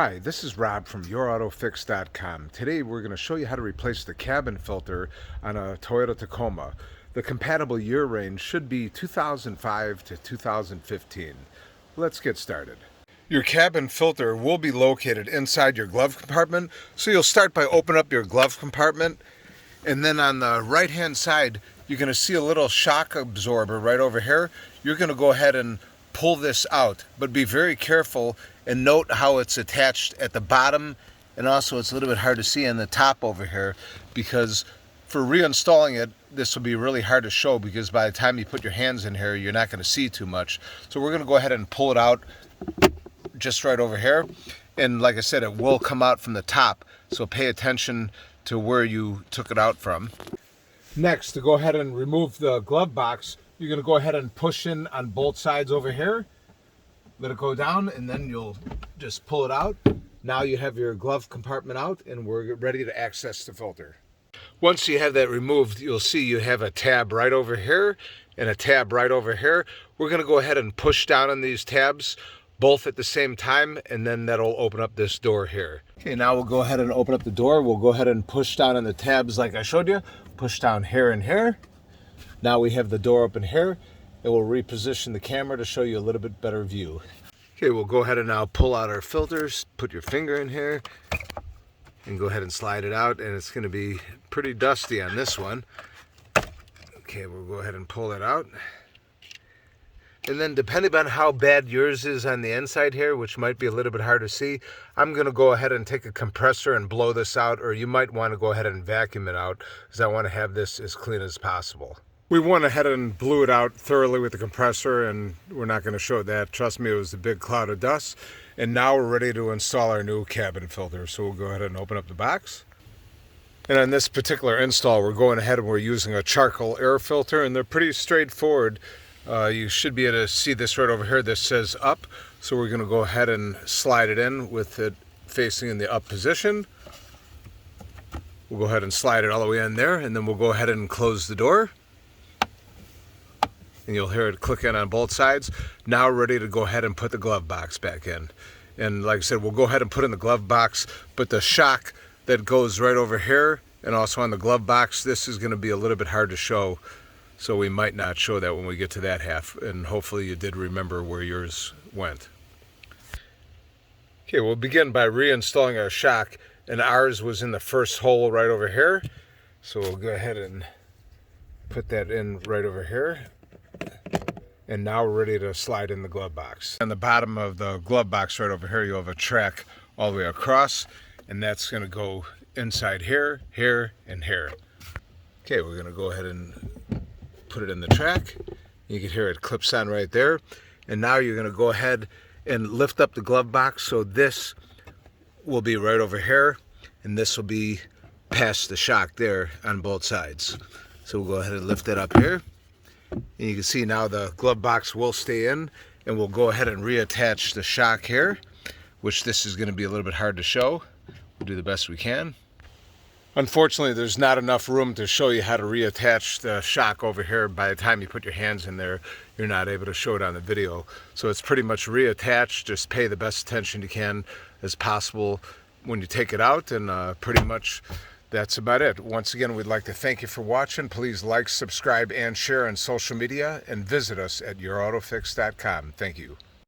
Hi, this is Rob from YourAutoFix.com. Today we're going to show you how to replace the cabin filter on a Toyota Tacoma. The compatible year range should be 2005 to 2015. Let's get started. Your cabin filter will be located inside your glove compartment, so you'll start by opening up your glove compartment, and then on the right hand side you're going to see a little shock absorber right over here. You're going to go ahead and pull this out, but be very careful and note how it's attached at the bottom, and also it's a little bit hard to see on the top over here, because for reinstalling it this will be really hard to show, because by the time you put your hands in here you're not going to see too much. So we're going to go ahead and pull it out just right over here, and like I said, it will come out from the top, so pay attention to where you took it out from. Next, to go ahead and remove the glove box, you're going to go ahead and push in on both sides over here. Let it go down, and then you'll just pull it out. Now you have your glove compartment out, and we're ready to access the filter. Once you have that removed, you'll see you have a tab right over here and a tab right over here. We're going to go ahead and push down on these tabs both at the same time, and then that'll open up this door here. Okay, now we'll go ahead and open up the door. We'll go ahead and push down on the tabs like I showed you. Push down here and here. Now we have the door open here. It will reposition the camera to show you a little bit better view. Okay, we'll go ahead and now pull out our filters. Put your finger in here and go ahead and slide it out, and it's going to be pretty dusty on this one. Okay, we'll go ahead and pull it out. And then depending on how bad yours is on the inside here, which might be a little bit hard to see, I'm going to go ahead and take a compressor and blow this out, or you might want to go ahead and vacuum it out, because I want to have this as clean as possible. We went ahead and blew it out thoroughly with the compressor, and we're not going to show that. Trust me, it was a big cloud of dust. And now we're ready to install our new cabin filter. So we'll go ahead and open up the box. And on this particular install, we're going ahead and we're using a charcoal air filter, and they're pretty straightforward. You should be able to see this right over here. This says up. So we're going to go ahead and slide it in with it facing in the up position. We'll go ahead and slide it all the way in there, and then we'll go ahead and close the door. And you'll hear it click in on both sides. Now we're ready to go ahead and put the glove box back in. And like I said, we'll go ahead and put in the glove box, but the shock that goes right over here and also on the glove box, this is going to be a little bit hard to show, so we might not show that when we get to that half, and hopefully you did remember where yours went. Okay, we'll begin by reinstalling our shock, and ours was in the first hole right over here, so we'll go ahead and put that in right over here. And now we're ready to slide in the glove box. On the bottom of the glove box right over here, you have a track all the way across, and that's going to go inside here, here, and here. Okay, we're going to go ahead and put it in the track. You can hear it clips on right there. And now you're going to go ahead and lift up the glove box, so this will be right over here, and this will be past the shock there on both sides. So we'll go ahead and lift it up here. And you can see now the glove box will stay in, and we'll go ahead and reattach the shock here, which this is going to be a little bit hard to show. We'll do the best we can. Unfortunately, there's not enough room to show you how to reattach the shock over here. By the time you put your hands in there, you're not able to show it on the video. So it's pretty much reattached. Just pay the best attention you can as possible when you take it out, and pretty much that's about it. Once again, we'd like to thank you for watching. Please like, subscribe, and share on social media, and visit us at YourAutoFix.com. Thank you.